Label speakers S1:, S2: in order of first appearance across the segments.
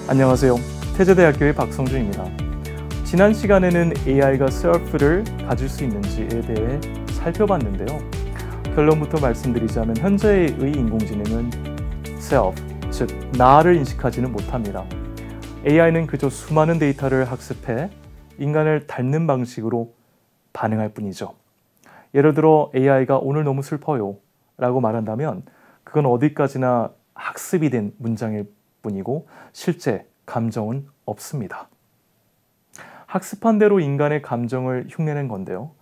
S1: 안녕하세요. 태제대학교의 박성준입니다. 지난 시간에는 AI가 self를 가질 수 있는지에 대해 살펴봤는데요. 결론부터 말씀드리자면 현재의 인공지능은 self, 즉 나를 인식하지는 못합니다. AI는 그저 수많은 데이터를 학습해 인간을 닮는 방식으로 반응할 뿐이죠. 예를 들어 AI가 오늘 너무 슬퍼요 라고 말한다면 그건 어디까지나 학습이 된 문장일 뿐이고 실제 감정은 없습니다. 학습한 대로 인간의 감정을 흉내낸 건데요.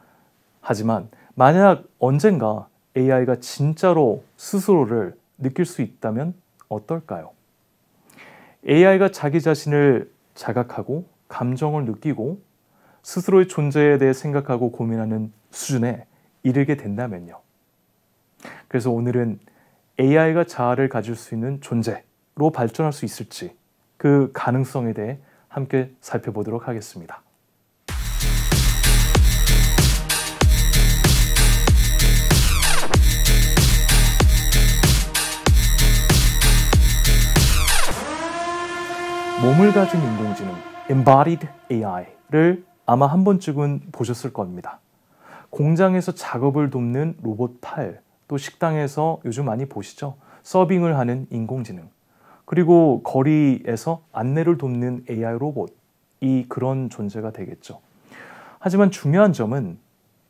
S1: 하지만 만약 언젠가 AI가 진짜로 스스로를 느낄 수 있다면 어떨까요? AI가 자기 자신을 자각하고 감정을 느끼고 스스로의 존재에 대해 생각하고 고민하는 수준에 이르게 된다면요. 그래서 오늘은 AI가 자아를 가질 수 있는 존재로 발전할 수 있을지 그 가능성에 대해 함께 살펴보도록 하겠습니다. 몸을 가진 인공지능, Embodied AI를 아마 한 번쯤은 보셨을 겁니다. 공장에서 작업을 돕는 로봇 팔, 또 식당에서 요즘 많이 보시죠? 서빙을 하는 인공지능, 그리고 거리에서 안내를 돕는 AI 로봇이 그런 존재가 되겠죠. 하지만 중요한 점은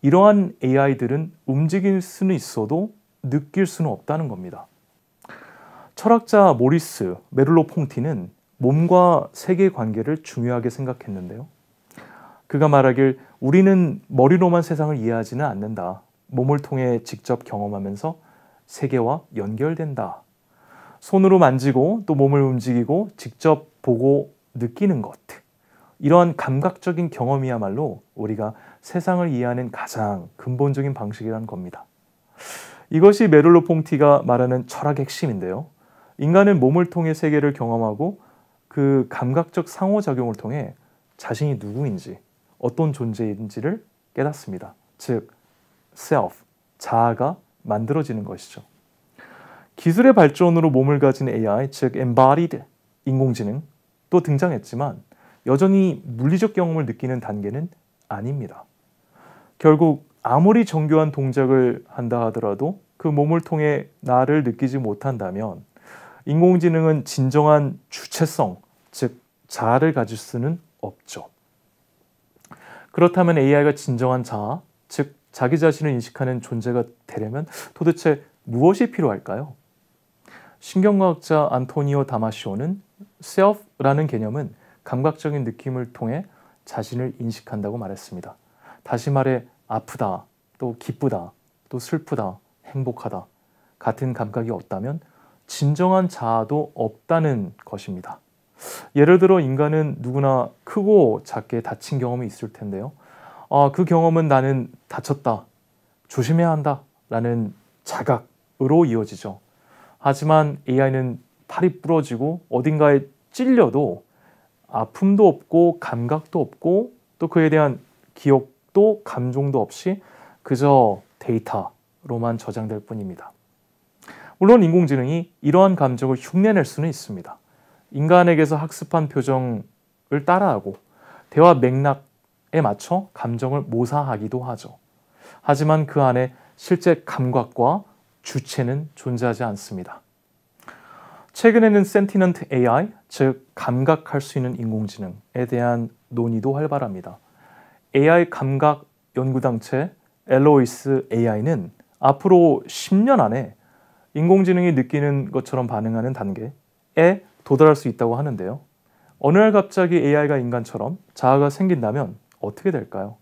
S1: 이러한 AI들은 움직일 수는 있어도 느낄 수는 없다는 겁니다. 철학자 모리스 메를로-퐁티는 몸과 세계의 관계를 중요하게 생각했는데요. 그가 말하길 우리는 머리로만 세상을 이해하지는 않는다. 몸을 통해 직접 경험하면서 세계와 연결된다. 손으로 만지고 또 몸을 움직이고 직접 보고 느끼는 것. 이러한 감각적인 경험이야말로 우리가 세상을 이해하는 가장 근본적인 방식이라는 겁니다. 이것이 메를로-퐁티가 말하는 철학의 핵심인데요. 인간은 몸을 통해 세계를 경험하고 그 감각적 상호작용을 통해 자신이 누구인지 어떤 존재인지를 깨닫습니다. 즉, self, 자아가 만들어지는 것이죠. 기술의 발전으로 몸을 가진 AI, 즉 embodied 인공지능 또 등장했지만 여전히 물리적 경험을 느끼는 단계는 아닙니다. 결국 아무리 정교한 동작을 한다 하더라도 그 몸을 통해 나를 느끼지 못한다면 인공지능은 진정한 주체성, 즉 자아를 가질 수는 없죠. 그렇다면 AI가 진정한 자아, 즉 자기 자신을 인식하는 존재가 되려면 도대체 무엇이 필요할까요? 신경과학자 안토니오 다마시오는 self라는 개념은 감각적인 느낌을 통해 자신을 인식한다고 말했습니다. 다시 말해 아프다, 또 기쁘다, 또 슬프다, 행복하다 같은 감각이 없다면 진정한 자아도 없다는 것입니다. 예를 들어 인간은 누구나 크고 작게 다친 경험이 있을 텐데요. 그 경험은 나는 다쳤다, 조심해야 한다 라는 자각으로 이어지죠. 하지만 AI는 팔이 부러지고 어딘가에 찔려도 아픔도 없고 감각도 없고 또 그에 대한 기억도 감정도 없이 그저 데이터로만 저장될 뿐입니다. 물론 인공지능이 이러한 감정을 흉내낼 수는 있습니다. 인간에게서 학습한 표정을 따라하고 대화 맥락에 맞춰 감정을 모사하기도 하죠. 하지만 그 안에 실제 감각과 주체는 존재하지 않습니다. 최근에는 센티넌트 AI, 즉 감각할 수 있는 인공지능에 대한 논의도 활발합니다. AI 감각 연구단체 엘로이스 AI는 앞으로 10년 안에 인공지능이 느끼는 것처럼 반응하는 단계에 도달할 수 있다고 하는데요. 어느 날 갑자기 AI가 인간처럼 자아가 생긴다면 어떻게 될까요?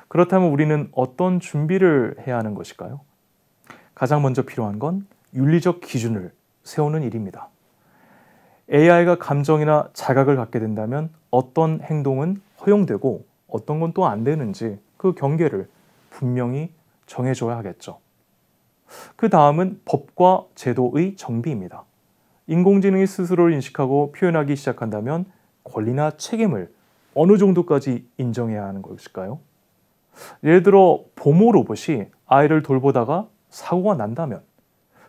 S1: 그렇다면 우리는 어떤 준비를 해야 하는 것일까요? 가장 먼저 필요한 건 윤리적 기준을 세우는 일입니다. AI가 감정이나 자각을 갖게 된다면 어떤 행동은 허용되고 어떤 건 또 안 되는지 그 경계를 분명히 정해줘야 하겠죠. 그 다음은 법과 제도의 정비입니다. 인공지능이 스스로를 인식하고 표현하기 시작한다면 권리나 책임을 어느 정도까지 인정해야 하는 것일까요? 예를 들어 보모 로봇이 아이를 돌보다가 사고가 난다면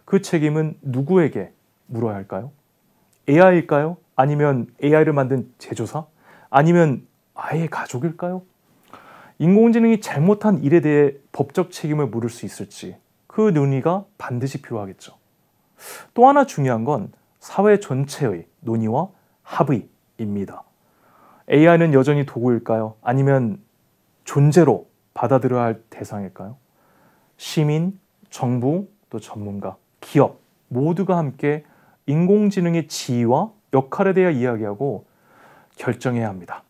S1: 그 책임은 누구에게 물어야 할까요? AI일까요? 아니면 AI를 만든 제조사? 아니면 아예 가족일까요? 인공지능이 잘못한 일에 대해 법적 책임을 물을 수 있을지 그 논의가 반드시 필요하겠죠. 또 하나 중요한 건 사회 전체의 논의와 합의입니다. AI는 여전히 도구일까요? 아니면 존재로 받아들여야 할 대상일까요? 시민, 정부, 또 전문가, 기업 모두가 함께 인공지능의 지위와 역할에 대해 이야기하고 결정해야 합니다.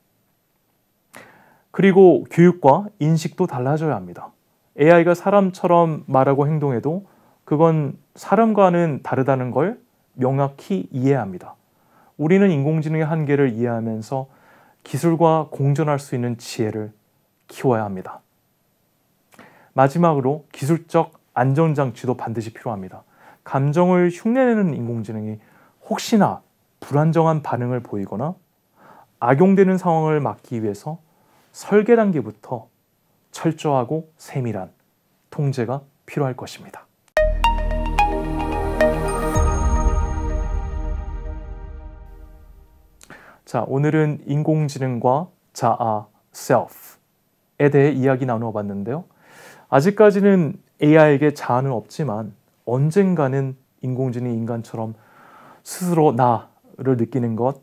S1: 그리고 교육과 인식도 달라져야 합니다. AI가 사람처럼 말하고 행동해도 그건 사람과는 다르다는 걸 명확히 이해해야 합니다. 우리는 인공지능의 한계를 이해하면서 기술과 공존할 수 있는 지혜를 키워야 합니다. 마지막으로 기술적 안전장치도 반드시 필요합니다. 감정을 흉내내는 인공지능이 혹시나 불안정한 반응을 보이거나 악용되는 상황을 막기 위해서 설계 단계부터 철저하고 세밀한 통제가 필요할 것입니다. 자, 오늘은 인공지능과 자아, self에 대해 이야기 나누어 봤는데요. 아직까지는 AI에게 자아는 없지만 언젠가는 인공지능이 인간처럼 스스로 나를 느끼는 것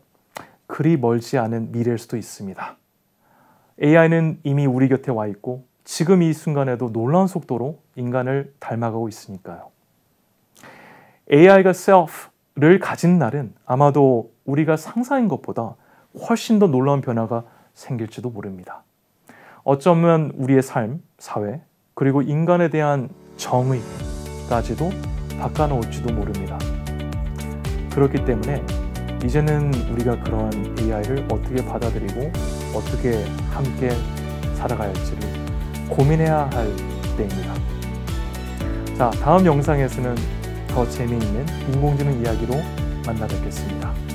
S1: 그리 멀지 않은 미래일 수도 있습니다. AI는 이미 우리 곁에 와 있고 지금 이 순간에도 놀라운 속도로 인간을 닮아가고 있으니까요. AI가 self를 가진 날은 아마도 우리가 상상한 것보다 훨씬 더 놀라운 변화가 생길지도 모릅니다. 어쩌면 우리의 삶, 사회, 그리고 인간에 대한 정의까지도 바꿔놓을지도 모릅니다. 그렇기 때문에 이제는 우리가 그러한 AI를 어떻게 받아들이고 어떻게 함께 살아가야 할지를 고민해야 할 때입니다. 자, 다음 영상에서는 더 재미있는 인공지능 이야기로 만나 뵙겠습니다.